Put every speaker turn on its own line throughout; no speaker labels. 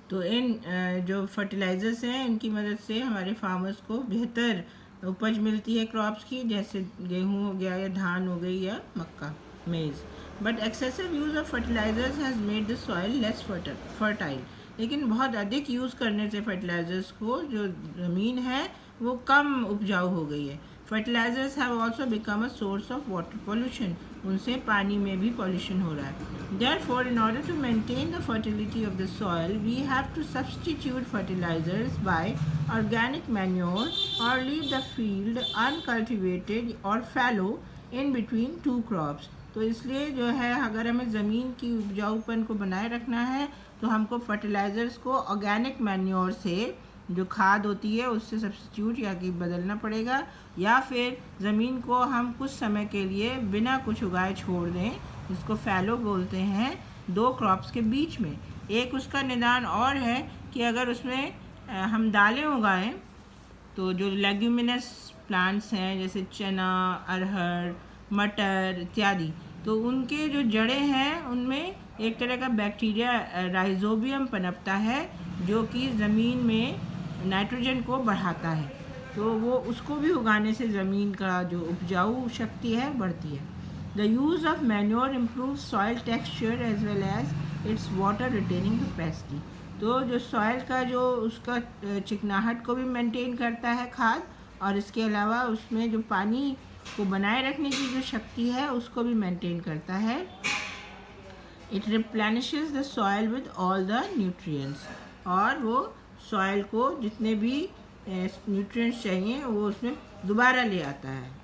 तो इन जो फर्टिलाइज़र्स हैं इनकी मदद से हमारे फार्मर्स को बेहतर उपज मिलती है क्रॉप्स की, जैसे गेहूँ हो गया या धान हो गई या मक्का maize. But excessive use of fertilisers has made the soil less fertile. लेकिन बहुत अधिक यूज़ करने से फर्टिलाइज़र्स को जो ज़मीन है वो कम उपजाऊ हो गई है। Fertilisers have also become a source of water pollution. उनसे पानी में भी पॉल्यूशन हो रहा है। Therefore, in order to maintain the fertility of the soil, we have to substitute fertilizers by organic manure or leave the field uncultivated or fallow in between two crops. तो इसलिए जो है अगर हमें ज़मीन की उपजाऊपन को बनाए रखना है तो हमको फर्टिलाइज़र्स को ऑर्गेनिक मैन्योर से, जो खाद होती है, उससे सब्स्टिट्यूट या कि बदलना पड़ेगा, या फिर ज़मीन को हम कुछ समय के लिए बिना कुछ उगाए छोड़ दें, जिसको फैलो बोलते हैं, दो क्रॉप्स के बीच में। एक उसका निदान और है कि अगर उसमें हम दालें उगाएं तो जो लेग्यूमिनस प्लांट्स हैं जैसे चना, अरहर, मटर इत्यादि, तो उनके जो जड़ें हैं उनमें एक तरह का बैक्टीरिया राइजोबियम पनपता है जो कि ज़मीन में नाइट्रोजन को बढ़ाता है। तो वो उसको भी उगाने से ज़मीन का जो उपजाऊ शक्ति है बढ़ती है। The use of manure improves soil texture as well as its water retaining capacity. तो जो सॉइल का जो उसका चिकनाहट को भी मेंटेन करता है खाद, और इसके अलावा उसमें जो पानी को बनाए रखने की जो शक्ति है उसको भी मेंटेन करता है। It replenishes the soil with all the nutrients. और वो सॉइल को जितने भी न्यूट्रिएंट्स चाहिए वो उसमें दोबारा ले आता है।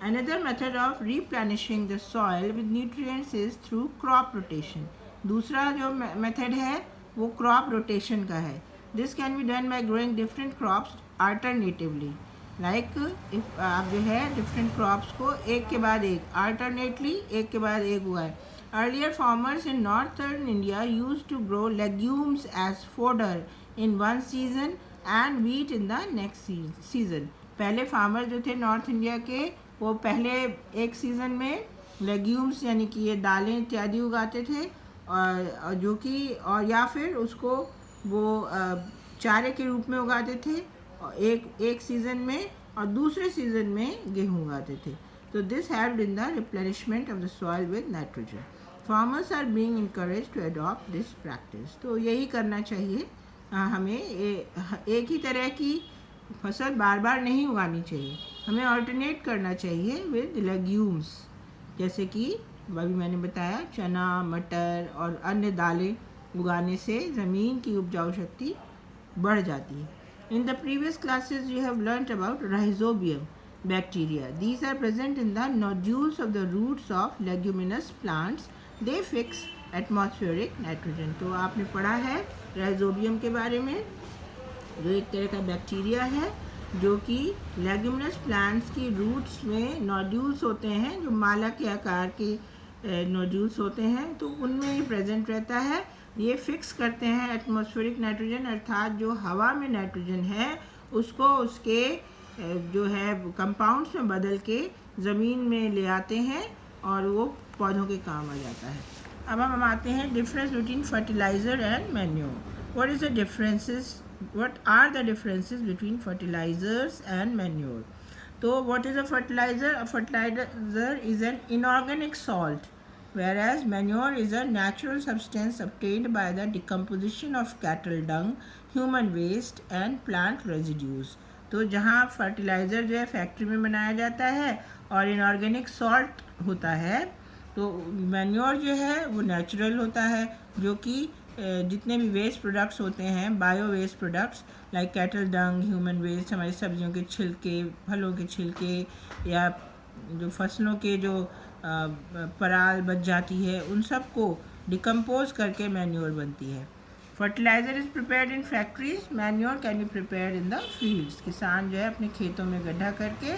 Another method of replenishing the soil with nutrients is through crop rotation. दूसरा जो मेथड है वो क्रॉप रोटेशन का है. This can be done by growing different crops alternatively. Like if आप जो है different crops को एक के बाद एक alternately एक के बाद एक उगाएं. Earlier farmers in northern India used to grow legumes as fodder in one season and wheat in the next season. पहले फार्मर जो थे नॉर्थ इंडिया के वो पहले एक सीज़न में लेग्यूम्स यानी कि ये दालें इत्यादि उगाते थे, और जो कि और या फिर उसको वो चारे के रूप में उगाते थे एक सीज़न में, और दूसरे सीज़न में गेहूँ उगाते थे. तो this helped in the replenishment of the soil with nitrogen. Farmers are being encouraged to adopt this practice. तो यही करना चाहिए हमें. एक ही तरह की फसल बार बार नहीं उगानी चाहिए, हमें अल्टरनेट करना चाहिए विद लेग्यूम्स, जैसे कि अभी मैंने बताया चना, मटर और अन्य दालें उगाने से ज़मीन की उपजाऊ शक्ति बढ़ जाती है. In the previous classes you have learned about rhizobium bacteria. These are present in the nodules of the roots of leguminous plants. They fix atmospheric nitrogen. तो आपने पढ़ा है राइजोबियम के बारे में, जो एक तरह का बैक्टीरिया है जो कि लेग्यूमिनस प्लांट्स की रूट्स में नोड्यूल्स होते हैं, जो माला के आकार के नोड्यूल्स होते हैं, तो उनमें ये प्रेजेंट रहता है. ये फिक्स करते हैं एटमॉस्फेरिक नाइट्रोजन, अर्थात जो हवा में नाइट्रोजन है उसको उसके जो है कंपाउंड्स में बदल के ज़मीन में ले आते हैं और वो पौधों के काम आ जाता है. अब हम आते हैं difference between fertiliser and manure. What is the differences? What are the differences between fertilizers and manure? So what is a fertilizer? A fertilizer is an inorganic salt, whereas manure is a natural substance obtained by the decomposition of cattle dung, human waste and plant residues. तो जहाँ fertiliser जो है factory में बनाया जाता है और inorganic salt होता है, तो मैन्योर जो है वो नेचुरल होता है, जो कि जितने भी वेस्ट प्रोडक्ट्स होते हैं, bio waste products like cattle dung, human waste, हमारी सब्जियों के छिलके, फलों के छिलके, या जो फसलों के जो पराल बच जाती है, उन सब को डिकम्पोज करके मैन्योर बनती है. Fertiliser is prepared in factories. Manure can be prepared in the fields. किसान जो है अपने खेतों में गड्ढा करके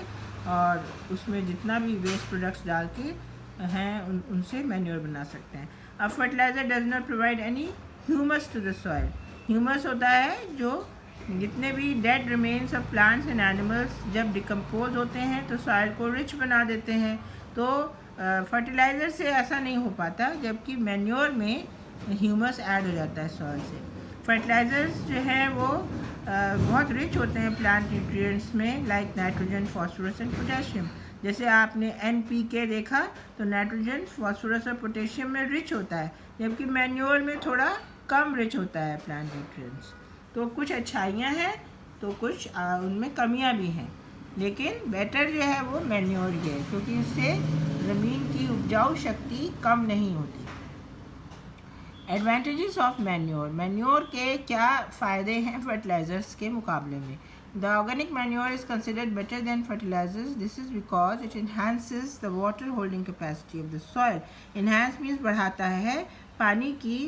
और उसमें जितना भी वेस्ट प्रोडक्ट्स डाल के हैं उनसे मैन्योर बना सकते हैं. अब fertiliser does not provide any humus to the soil. Humus होता है जो जितने भी dead remains of plants and animals जब डिकम्पोज होते हैं तो सॉइल को रिच बना देते हैं. तो फर्टिलाइज़र से ऐसा नहीं हो पाता, जबकि मैन्योर में ह्यूमस ऐड हो जाता है सॉइल से. फर्टिलाइज़र्स जो है वो बहुत रिच होते हैं प्लांट न्यूट्रिएंट्स में, like nitrogen, phosphorus and potassium. जैसे आपने NPK देखा तो नाइट्रोजन, फास्फोरस और पोटेशियम में रिच होता है, जबकि मैन्योर में थोड़ा कम रिच होता है प्लांट न्यूट्रिएंट्स। तो कुछ अच्छाइयाँ हैं तो कुछ उनमें कमियाँ भी हैं, लेकिन बेटर जो है वो मैन्योर ही है, क्योंकि इससे ज़मीन की उपजाऊ शक्ति कम नहीं होती। Advantages of manure. मैन्योर के क्या फ़ायदे हैं फर्टिलाइज़र्स के मुकाबले में? The organic manure is considered better than fertilisers. This is because it enhances the water holding capacity of the soil. Enhance means बढ़ाता है पानी की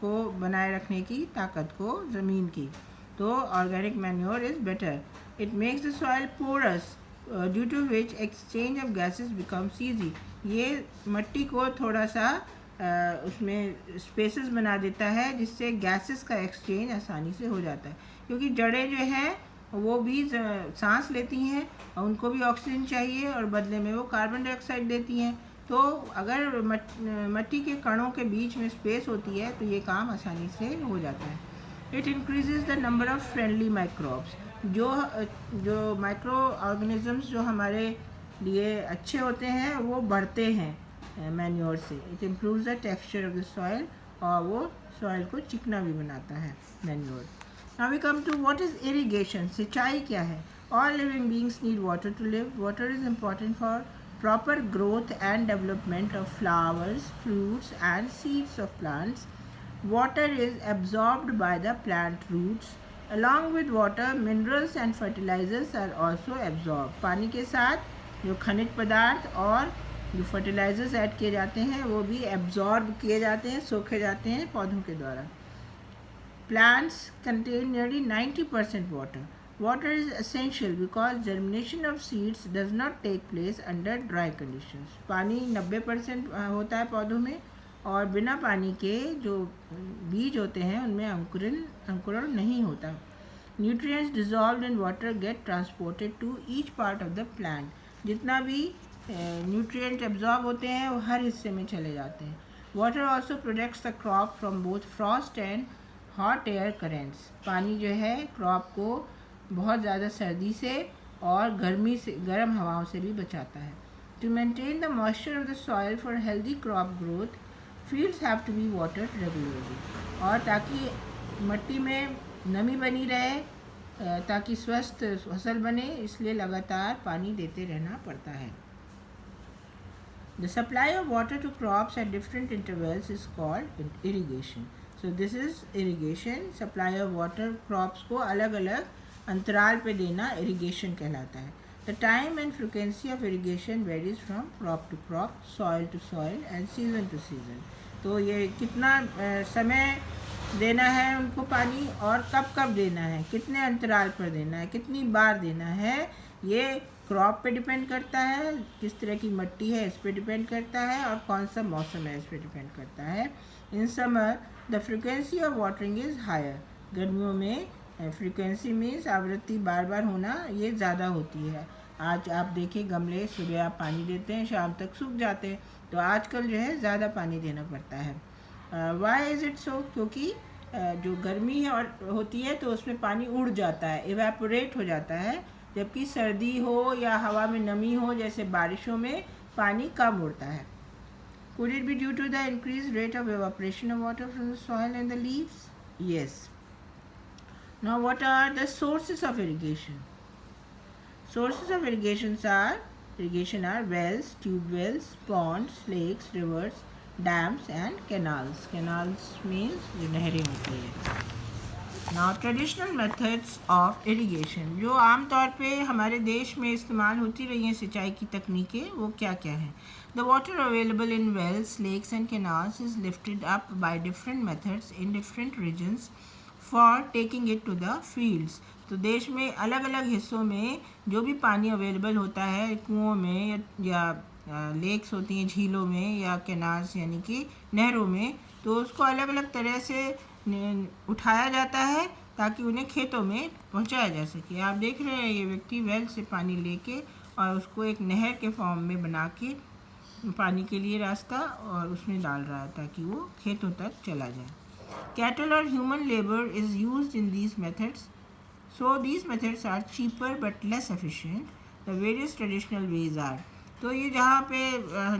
को बनाए रखने की ताकत को ज़मीन की। तो organic manure is better. It makes the soil porous due to which exchange of gases becomes easy. ये मिट्टी को थोड़ा सा उसमें स्पेसेस बना देता है, जिससे गैसेस का एक्सचेंज आसानी से हो जाता है, क्योंकि जड़ें जो हैं वो भी सांस लेती हैं और उनको भी ऑक्सीजन चाहिए और बदले में वो कार्बन डाइऑक्साइड देती हैं। तो अगर मिट्टी के कणों के बीच में स्पेस होती है तो ये काम आसानी से हो जाता है। It increases the number of friendly microbes. जो माइक्रो ऑर्गेनिजम्स जो हमारे लिए अच्छे होते हैं वो बढ़ते हैं मैन्योर से। It improves the texture of the soil, और वो सॉइल को चिकना भी बनाता है manure. Now we come to what is irrigation. सिंचाई क्या है? All living beings need water to live. Water is important for proper growth and development of flowers, fruits and seeds of plants. Water is absorbed by the plant roots. Along with water, minerals and fertilizers are also absorbed. पानी के साथ जो खनिज पदार्थ और जो fertilisers add किए जाते हैं वो भी एब्जॉर्ब किए जाते हैं, सोखे जाते हैं पौधों के द्वारा। Plants contain nearly 90% water. Water is essential because germination of seeds does not take place under dry conditions. पानी 90% होता है पौधों में, और बिना पानी के जो बीज होते हैं उनमें अंकुरण नहीं होता। Nutrients dissolved in water get transported to each part of the plant. जितना भी न्यूट्रिएंट एब्जॉर्ब होते हैं वो हर हिस्से में चले जाते हैं। Water also protects the crop from both Frost and hot air currents. पानी जो है क्रॉप को बहुत ज़्यादा सर्दी से और गर्म हवाओं से भी बचाता है। To maintain the moisture of the soil for healthy crop growth, fields have to be watered regularly. और ताकि मिट्टी में नमी बनी रहे, ताकि स्वस्थ फसल बने, इसलिए लगातार पानी देते रहना पड़ता है। The supply of water to crops at different intervals is called irrigation. So this is irrigation. Supply of water crops को अलग अलग अंतराल पे देना irrigation कहलाता है। The time and frequency of irrigation varies from crop to crop, soil to soil and season to season. तो ये कितना समय देना है उनको पानी, और कब कब देना है, कितने अंतराल पर देना है, कितनी बार देना है, ये क्रॉप पे डिपेंड करता है, किस तरह की मिट्टी है इस पे डिपेंड करता है, और कौन सा मौसम है इस पे डिपेंड करता है। In summer the frequency of watering is higher. गर्मियों में फ्रिक्वेंसी मीन्स आवृत्ति बार बार होना ये ज़्यादा होती है। आज आप देखिए गमले सुबह आप पानी देते हैं, शाम तक सूख जाते हैं, तो आजकल जो है ज़्यादा पानी देना पड़ता है। Why is it so? क्योंकि जो गर्मी है और होती है तो उसमें पानी उड़ जाता है, इवेपोरेट हो जाता है, जबकि सर्दी हो या हवा में नमी हो जैसे बारिशों में पानी कम उड़ता है। Could it be due to the increased rate of evaporation of water from the soil and the leaves? Yes. Now what are the sources of irrigation? Sources of irrigation are wells, tube wells, ponds, lakes, rivers, dams and canals. Canals means जो नहरें होती है। Now traditional methods of irrigation, जो आम तौर पे हमारे देश में इस्तेमाल होती रही हैं सिंचाई की तकनीकें, वो क्या क्या हैं? The water available in wells, lakes and canals is lifted up by different methods in different regions for taking it to the fields. तो देश में अलग अलग हिस्सों में जो भी पानी अवेलेबल होता है कुओं में या लेक्स होती हैं झीलों में या कैनाल्स यानी कि नहरों में, तो उसको अलग अलग तरह से उठाया जाता है ताकि उन्हें खेतों में पहुंचाया जा सके। आप देख रहे हैं ये व्यक्ति वेल से पानी लेके और उसको एक नहर के फॉर्म में बना के पानी के लिए रास्ता और उसमें डाल रहा है ताकि वो खेतों तक चला जाए। Cattle or human labor is used in these methods. So these methods are cheaper but less efficient. The various traditional ways are. तो ये जहाँ पे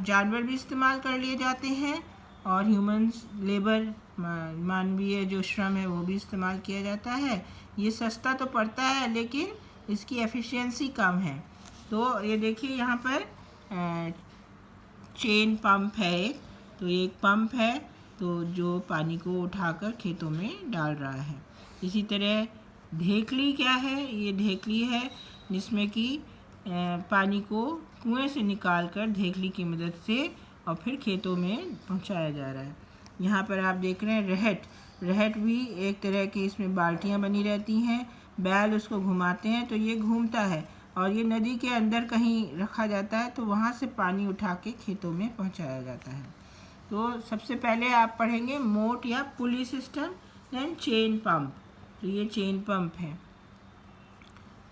जानवर भी इस्तेमाल कर लिए जाते हैं और ह्यूमंस लेबर मानवीय जो श्रम है वो भी इस्तेमाल किया जाता है। ये सस्ता तो पड़ता है लेकिन इसकी एफिशिएंसी कम है। तो ये देखिए यहाँ पर चेन पंप है एक, तो ये एक पंप है तो जो पानी को उठाकर खेतों में डाल रहा है। इसी तरह ढेकली क्या है, ये ढेकली है जिसमें कि पानी को कुएं से निकालकर ढेकली की मदद से और फिर खेतों में पहुंचाया जा रहा है। यहाँ पर आप देख रहे हैं रहट, रहट भी एक तरह की इसमें बाल्टियाँ बनी रहती हैं, बैल उसको घुमाते हैं तो ये घूमता है और ये नदी के अंदर कहीं रखा जाता है तो वहाँ से पानी उठा के खेतों में पहुँचाया जाता है। तो सबसे पहले आप पढ़ेंगे मोट या pulley system, then chain pump, तो ये चेन पंप है।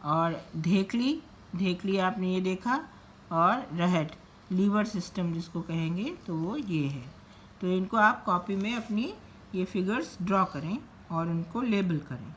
और ढेकली, ढेकली आपने ये देखा, और रहट लीवर सिस्टम जिसको कहेंगे तो वो ये है। तो इनको आप कॉपी में अपनी ये फिगर्स ड्रॉ करें और उनको लेबल करें।